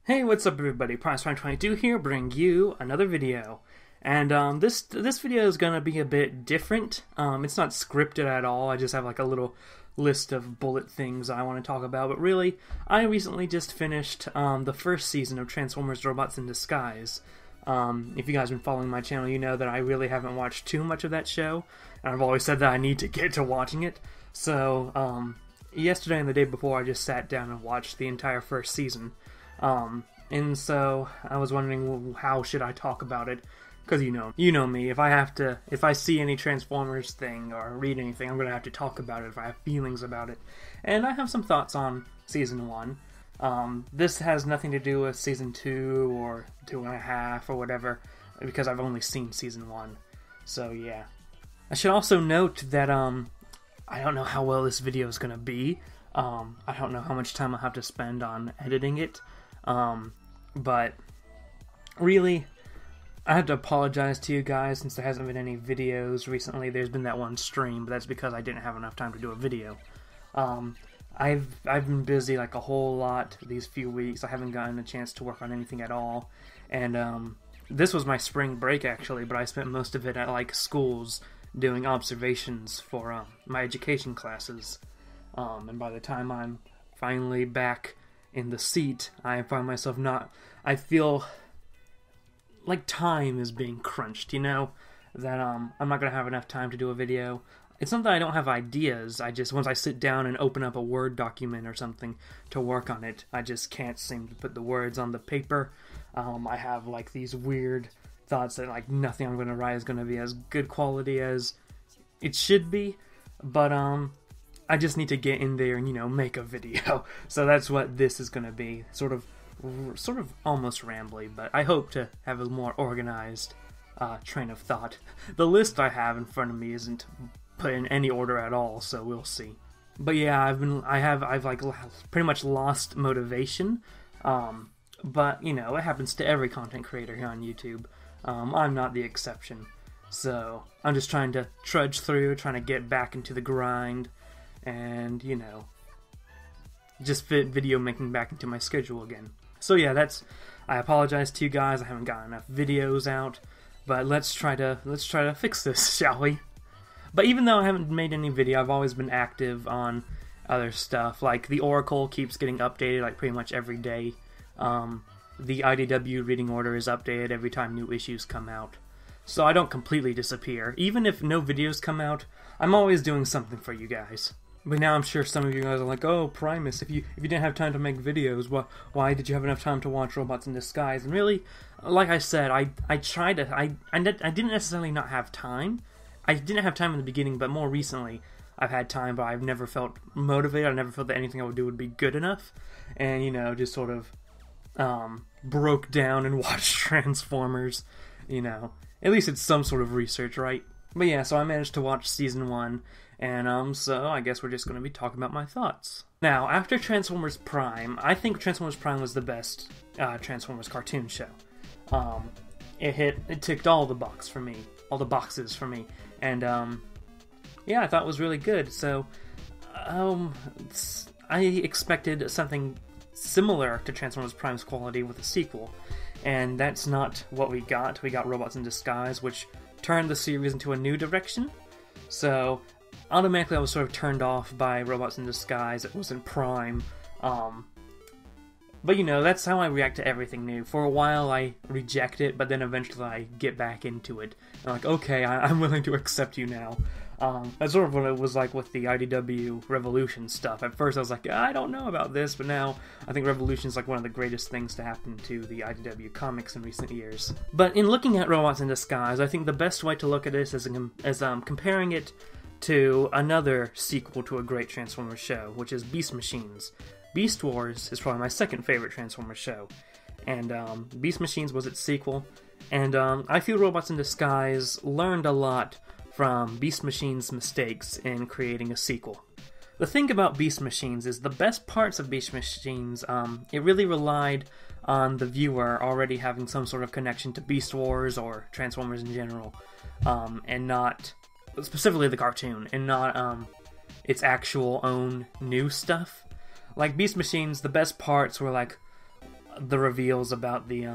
Hey, what's up everybody? Prime22 here, bring you another video. And this video is gonna be a bit different. It's not scripted at all. I just have like a little list of bullet things I want to talk about. But really, I recently just finished the first season of Transformers: Robots in Disguise. If you guys have been following my channel, you know that I really haven't watched too much of that show, and I've always said that I need to get to watching it. So yesterday and the day before, I just sat down and watched the entire first season. And so I was wondering, well, how should I talk about it? Because you know me. If I see any Transformers thing or read anything, I'm gonna have to talk about it if I have feelings about it. And I have some thoughts on season 1. This has nothing to do with season 2 or 2.5 or whatever, because I've only seen season 1. So yeah. I should also note that I don't know how well this video is gonna be. I don't know how much time I'll have to spend on editing it. But really, I have to apologize to you guys since there hasn't been any videos recently. There's been that one stream, but that's because I didn't have enough time to do a video. I've been busy like a whole lot these few weeks. I haven't gotten a chance to work on anything at all. And this was my spring break actually, but I spent most of it at like schools doing observations for my education classes. And by the time I'm finally back in the seat, I find myself I feel like time is being crunched, that I'm not going to have enough time to do a video. It's not that I don't have ideas, once I sit down and open up a Word document or something to work on it, I just can't seem to put the words on the paper. I have like these weird thoughts that like nothing I'm going to write is going to be as good quality as it should be, but I just need to get in there and, make a video. So that's what this is going to be. Sort of almost rambly, but I hope to have a more organized train of thought. The list I have in front of me isn't put in any order at all, so we'll see. But yeah, I've like pretty much lost motivation. But it happens to every content creator here on YouTube. I'm not the exception. So I'm just trying to trudge through, trying to get back into the grind. And, just fit video making back into my schedule again. So yeah, I apologize to you guys, I haven't got enough videos out, but let's try to fix this, shall we? But even though I haven't made any video, I've always been active on other stuff, like the Oracle keeps getting updated like pretty much every day. The IDW reading order is updated every time new issues come out. So I don't completely disappear. Even if no videos come out, I'm always doing something for you guys. But now I'm sure some of you guys are like, oh, Primus, if you didn't have time to make videos, why did you have enough time to watch Robots in Disguise? And really, like I said, I didn't necessarily not have time. I didn't have time in the beginning, but more recently, I've had time, but I've never felt motivated. I never felt that anything I would do would be good enough. And, just sort of broke down and watched Transformers, At least it's some sort of research, right? But yeah, so I managed to watch season 1, and so I guess we're just going to be talking about my thoughts. Now, after Transformers Prime, I think Transformers Prime was the best Transformers cartoon show. It ticked all the boxes for me, and yeah, I thought it was really good. So I expected something similar to Transformers Prime's quality with a sequel, and that's not what we got. We got Robots in Disguise, which turned the series into a new direction. So automatically I was sort of turned off by Robots in Disguise. It wasn't Prime. But that's how I react to everything new. For a while I reject it, but then eventually I get back into it. I'm like, okay, I'm willing to accept you now. That's sort of what it was like with the IDW Revolution stuff. At first I was like, I don't know about this, but now I think Revolution is like one of the greatest things to happen to the IDW comics in recent years. But in looking at Robots in Disguise, I think the best way to look at this is comparing it to another sequel to a great Transformers show, which is Beast Machines. Beast Wars is probably my second favorite Transformers show, and Beast Machines was its sequel, and I feel Robots in Disguise learned a lot from Beast Machines' mistakes in creating a sequel. The thing about Beast Machines is the best parts of Beast Machines, it really relied on the viewer already having some sort of connection to Beast Wars or Transformers in general, and not, specifically the cartoon, and not its actual own new stuff. Like Beast Machines, the best parts were like the reveals about the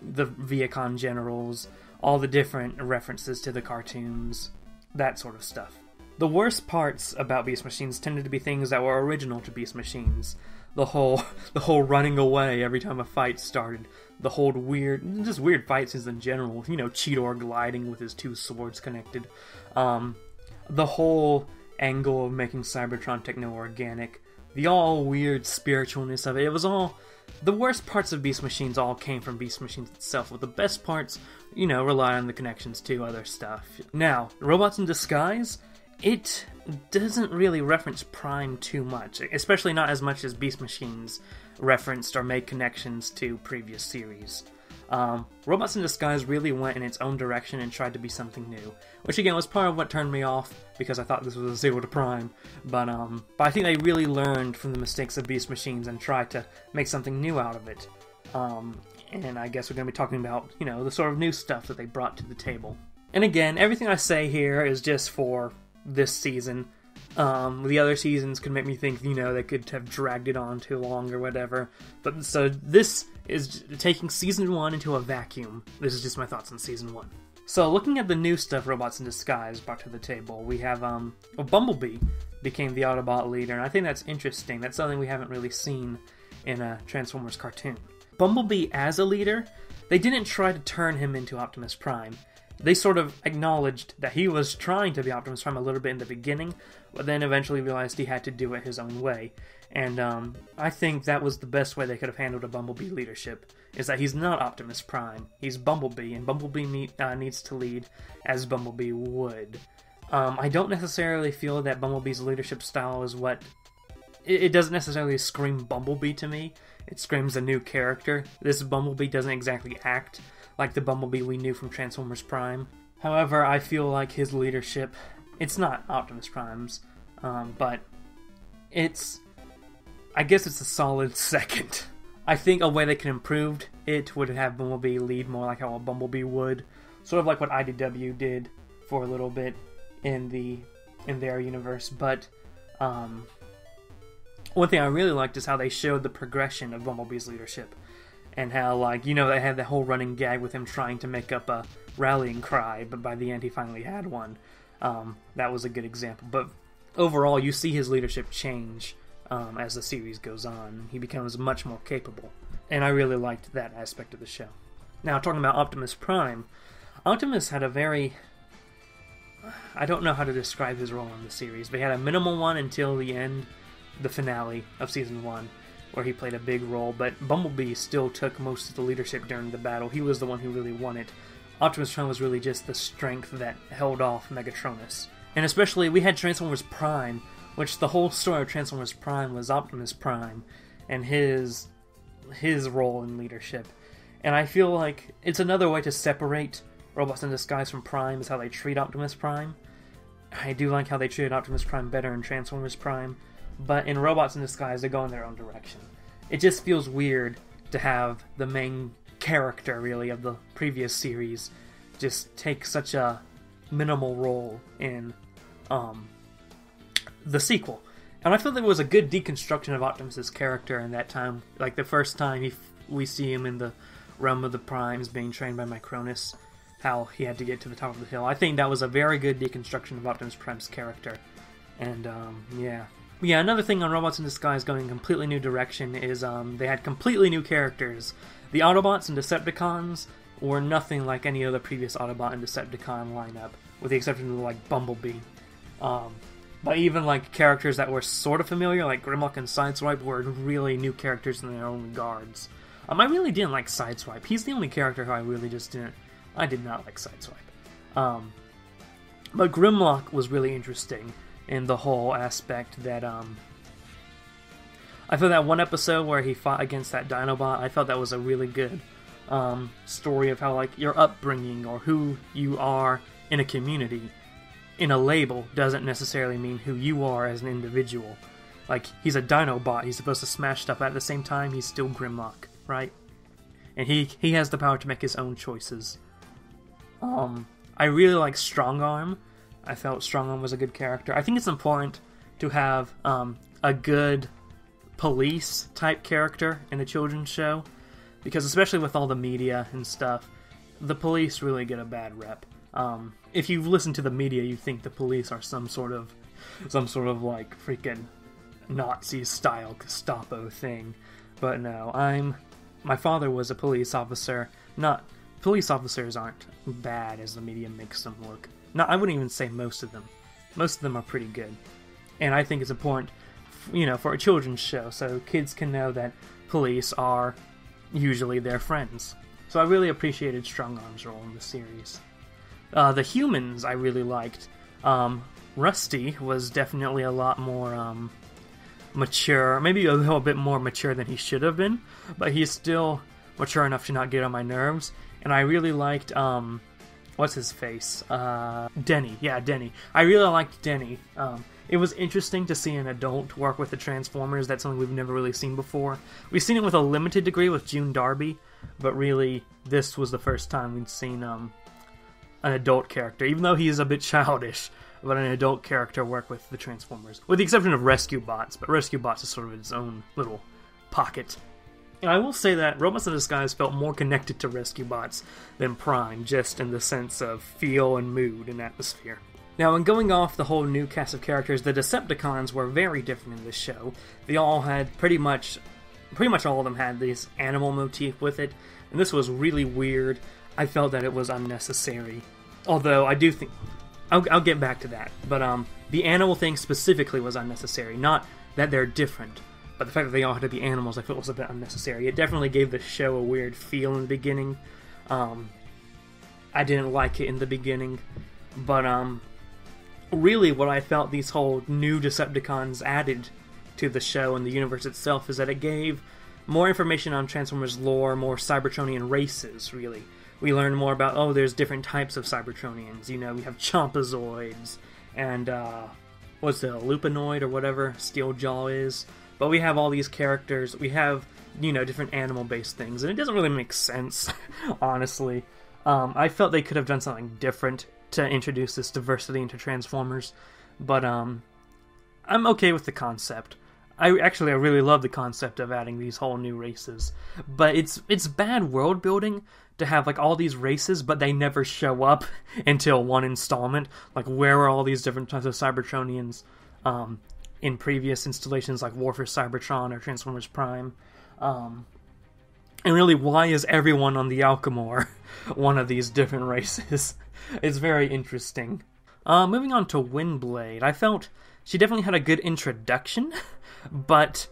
Viacon generals, all the different references to the cartoons, that sort of stuff. The worst parts about Beast Machines tended to be things that were original to Beast Machines. The whole running away every time a fight started. The whole weird fight scenes in general. You know, Cheetor gliding with his two swords connected. The whole angle of making Cybertron techno-organic. The all weird spiritualness of it. It was all... The worst parts of Beast Machines all came from Beast Machines itself, with the best parts, you know, rely on the connections to other stuff. Now, Robots in Disguise, it doesn't really reference Prime too much, especially not as much as Beast Machines referenced or made connections to previous series. Robots in Disguise really went in its own direction and tried to be something new, which again was part of what turned me off, because I thought this was a sequel to Prime, but I think they really learned from the mistakes of Beast Machines and tried to make something new out of it. And I guess we're going to be talking about, you know, the sort of new stuff that they brought to the table. And again, everything I say here is just for this season. The other seasons could make me think, you know, they could have dragged it on too long or whatever. But so this is taking Season 1 into a vacuum. This is just my thoughts on Season 1. So looking at the new stuff Robots in Disguise brought to the table, we have Bumblebee became the Autobot leader, and I think that's interesting. That's something we haven't really seen in a Transformers cartoon. Bumblebee as a leader, they didn't try to turn him into Optimus Prime. They sort of acknowledged that he was trying to be Optimus Prime a little bit in the beginning, but then eventually realized he had to do it his own way. And I think that was the best way they could have handled a Bumblebee leadership, is that he's not Optimus Prime, he's Bumblebee, and Bumblebee needs to lead as Bumblebee would. I don't necessarily feel that Bumblebee's leadership style is what... It doesn't necessarily scream Bumblebee to me, it screams a new character. This Bumblebee doesn't exactly act like the Bumblebee we knew from Transformers Prime. However, I feel like his leadership, it's not Optimus Prime's, but I guess it's a solid second. I think a way they could improve it would have Bumblebee lead more like how a Bumblebee would, sort of like what IDW did for a little bit in their universe. But one thing I really liked is how they showed the progression of Bumblebee's leadership. And how, like, you know, they had the whole running gag with him trying to make up a rallying cry, but by the end he finally had one. That was a good example. But overall, you see his leadership change as the series goes on. He becomes much more capable. And I really liked that aspect of the show. Now, talking about Optimus Prime, Optimus had a very... I don't know how to describe his role in the series, but he had a minimal one until the end, the finale of Season 1. Where he played a big role, but Bumblebee still took most of the leadership during the battle. He was the one who really won it. Optimus Prime was really just the strength that held off Megatronus. And especially, we had Transformers Prime, which the whole story of Transformers Prime was Optimus Prime and his role in leadership. And I feel like it's another way to separate Robots in Disguise from Prime is how they treat Optimus Prime. I do like how they treated Optimus Prime better in Transformers Prime. But in Robots in Disguise, they go in their own direction. It just feels weird to have the main character, really, of the previous series just take such a minimal role in the sequel. And I feel there was a good deconstruction of Optimus's character in that time. Like, the first time we see him in the realm of the Primes being trained by Micronus, how he had to get to the top of the hill. I think that was a very good deconstruction of Optimus Prime's character. And, yeah. Yeah, another thing on Robots in Disguise going in a completely new direction is they had completely new characters. The Autobots and Decepticons were nothing like any other previous Autobot and Decepticon lineup, with the exception of, like, Bumblebee. But even, like, characters that were sort of familiar, like Grimlock and Sideswipe, were really new characters in their own regards. I really didn't like Sideswipe. He's the only character who I really just didn't... I did not like Sideswipe. But Grimlock was really interesting in the whole aspect that, I feel that one episode where he fought against that Dinobot, I felt that was a really good story of how, like, your upbringing or who you are in a community, in a label, doesn't necessarily mean who you are as an individual. Like, he's a Dinobot, he's supposed to smash stuff, at the same time, he's still Grimlock, right? And he has the power to make his own choices. I really like Strongarm. I felt Strongarm was a good character. I think it's important to have a good police-type character in a children's show. because especially with all the media and stuff, the police really get a bad rep. If you listen to the media, you think the police are some sort of like freaking Nazi-style Gestapo thing, but no. My father was a police officer. Police officers aren't bad as the media makes them look. No, I wouldn't even say most of them. Most of them are pretty good, and I think it's important, for a children's show, so kids can know that police are usually their friends. So I really appreciated Strong Arm's role in the series. The humans I really liked. Rusty was definitely a lot more mature, maybe a little bit more mature than he should have been, but he's still mature enough to not get on my nerves. And I really liked, what's his face? Denny. Yeah, Denny. I really liked Denny. It was interesting to see an adult work with the Transformers. That's something we've never really seen before. We've seen it with a limited degree with June Darby, but really, this was the first time we'd seen an adult character, even though he is a bit childish, but an adult character work with the Transformers. With the exception of Rescue Bots, but Rescue Bots is sort of its own little pocket. And I will say that Robots in Disguise felt more connected to Rescue Bots than Prime, just in the sense of feel and mood and atmosphere. Now, in going off the whole new cast of characters, the Decepticons were very different in this show. They all had pretty much all of them had this animal motif with it, and this was really weird. I felt that it was unnecessary. Although, I do think... I'll get back to that. But the animal thing specifically was unnecessary. Not that they're different, but the fact that they all had to be animals I felt was a bit unnecessary. It definitely gave the show a weird feel in the beginning. I didn't like it in the beginning, but really what I felt these whole new Decepticons added to the show and the universe itself is that it gave more information on Transformers lore, more Cybertronian races, really. We learned more about, there's different types of Cybertronians. We have Chompazoids, and, what's the Lupinoid or whatever Steeljaw is. But we have all these characters, we have, different animal-based things, and it doesn't really make sense, honestly. I felt they could have done something different to introduce this diversity into Transformers, but I'm okay with the concept. I really love the concept of adding these whole new races, but it's bad world building to have like all these races, but they never show up until one installment. Like, where are all these different types of Cybertronians in previous installations like War for Cybertron or Transformers Prime? And really, why is everyone on the Alchemor one of these different races? It's very interesting. Moving on to Windblade, I felt she definitely had a good introduction, but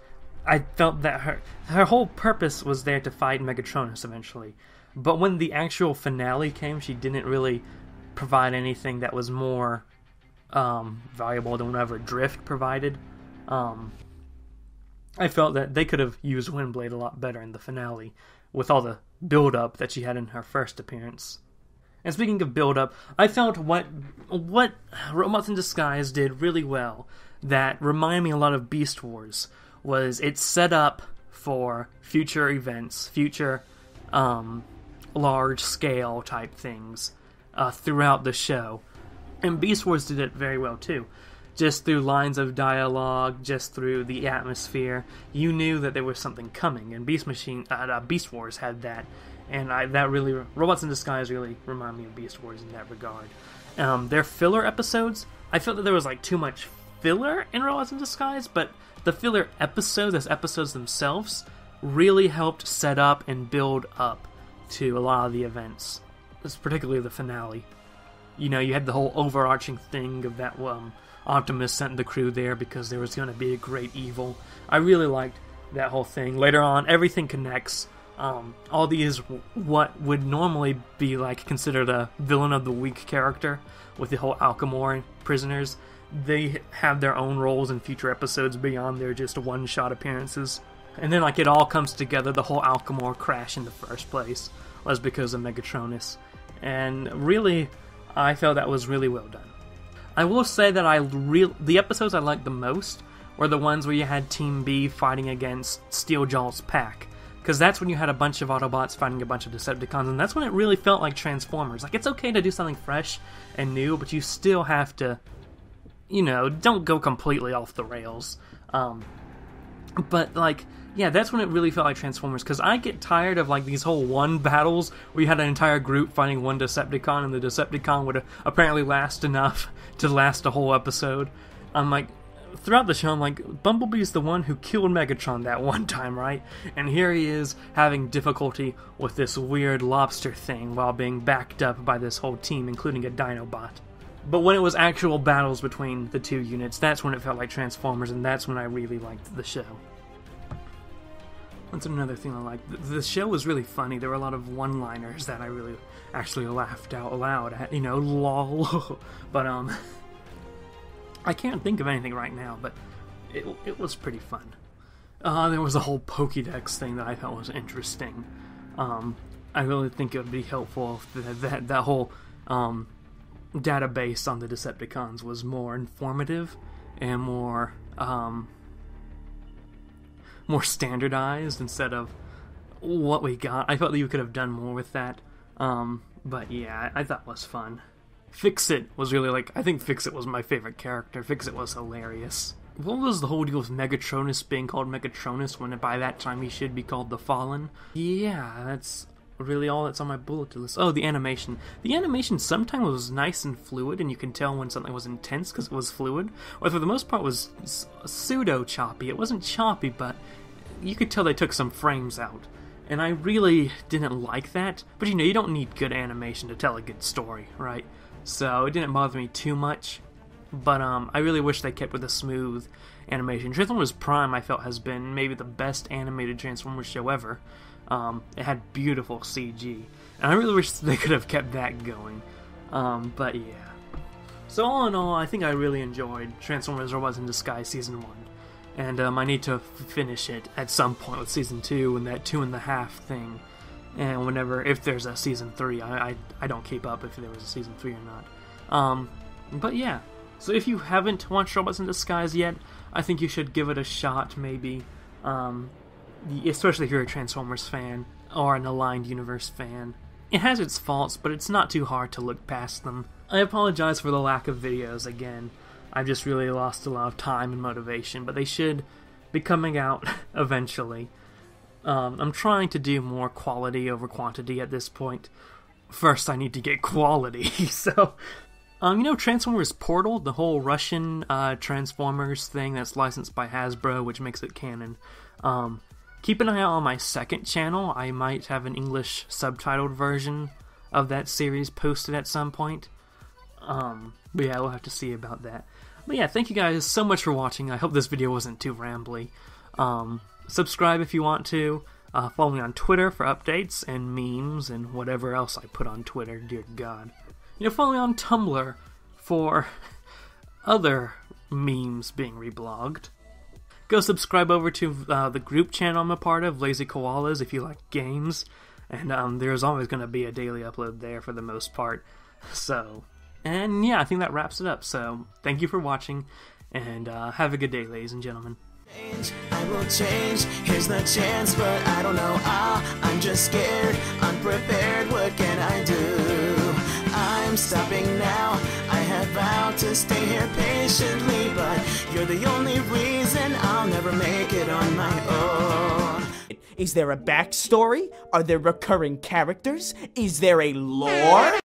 I felt that her whole purpose was there to fight Megatronus eventually. But when the actual finale came, she didn't really provide anything that was more valuable than whatever Drift provided. I felt that they could have used Windblade a lot better in the finale, with all the build-up that she had in her first appearance. And speaking of build-up, I felt what Robots in Disguise did really well, that reminded me a lot of Beast Wars, was it set up for future events, future large-scale type things throughout the show. And Beast Wars did it very well too. Just through lines of dialogue, just through the atmosphere, you knew that there was something coming. And Beast Wars had that, and Robots in Disguise really remind me of Beast Wars in that regard. Their filler episodes, I felt that there was like too much filler in Robots in Disguise, but the filler episodes, as episodes themselves, really helped set up and build up to a lot of the events, particularly the finale. You had the whole overarching thing of that Optimus sent the crew there because there was going to be a great evil. I really liked that whole thing. Later on, everything connects. All these, what would normally be like considered a villain of the week character, with the whole Alchemor prisoners, they have their own roles in future episodes beyond their just one-shot appearances. And then it all comes together. The whole Alchemor crash in the first place was because of Megatronus. And really, I felt that was really well done. I will say that the episodes I liked the most were the ones where you had Team B fighting against Steeljaw's pack. Because that's when you had a bunch of Autobots fighting a bunch of Decepticons, and that's when it really felt like Transformers. It's okay to do something fresh and new, but you still have to, don't go completely off the rails. But, like, yeah, that's when it really felt like Transformers, because I get tired of, like, these whole one battles where you had an entire group fighting one Decepticon, and the Decepticon would apparently last enough to last a whole episode. I'm like, throughout the show, I'm like, Bumblebee's the one who killed Megatron that one time, right? And here he is having difficulty with this weird lobster thing while being backed up by this whole team, including a Dinobot. But when it was actual battles between the two units, that's when it felt like Transformers, and that's when I really liked the show. That's another thing I liked. The show was really funny. There were a lot of one-liners that I really actually laughed out loud at. You know, lol. But, I can't think of anything right now, but it was pretty fun. There was a whole Pokédex thing that I thought was interesting. I really think it would be helpful if that whole database on the Decepticons was more informative and more standardized instead of what we got. I felt that you could have done more with that. But yeah, I thought it was fun. Fix-It was really, like, I think Fix-It was my favorite character. Fix-It was hilarious. What was the whole deal with Megatronus being called Megatronus when by that time he should be called the Fallen? Yeah, that's really all that's on my bullet list. Oh, the animation. The animation sometimes was nice and fluid, and you can tell when something was intense because it was fluid. Or for the most part, it was pseudo-choppy. It wasn't choppy, but you could tell they took some frames out. And I really didn't like that. But, you know, you don't need good animation to tell a good story, right? So it didn't bother me too much, but I really wish they kept with a smooth animation. Transformers Prime, I felt, has been maybe the best animated Transformers show ever. It had beautiful CG, and I really wish they could have kept that going. But yeah. So all in all, I think I really enjoyed Transformers Robots in Disguise Season 1. And I need to finish it at some point with Season 2 and that 2.5 thing. And whenever, if there's a Season 3, I don't keep up if there was a Season 3 or not. But yeah, so if you haven't watched Robots in Disguise yet, I think you should give it a shot, maybe. Especially if you're a Transformers fan, or an Aligned Universe fan. It has its faults, but it's not too hard to look past them. I apologize for the lack of videos again. I've just really lost a lot of time and motivation, but they should be coming out eventually. I'm trying to do more quality over quantity at this point. First, I need to get quality, so... you know Transformers Portal, the whole Russian Transformers thing that's licensed by Hasbro, which makes it canon. Keep an eye out on my second channel. I might have an English subtitled version of that series posted at some point. But yeah, we'll have to see about that. But yeah, thank you guys so much for watching. I hope this video wasn't too rambly. Subscribe if you want to. Follow me on Twitter for updates and memes and whatever else I put on Twitter, dear God. You know, follow me on Tumblr for other memes being reblogged. Go subscribe over to the group channel I'm a part of, Lazy Koalas, if you like games. And there's always going to be a daily upload there for the most part. So, and yeah, I think that wraps it up. So, thank you for watching, and have a good day, ladies and gentlemen. I will change, here's the chance, but I don't know, I'm just scared, unprepared, what can I do? I'm stopping now, I have vowed to stay here patiently, but you're the only reason I'll never make it on my own. Is there a backstory? Are there recurring characters? Is there a lore?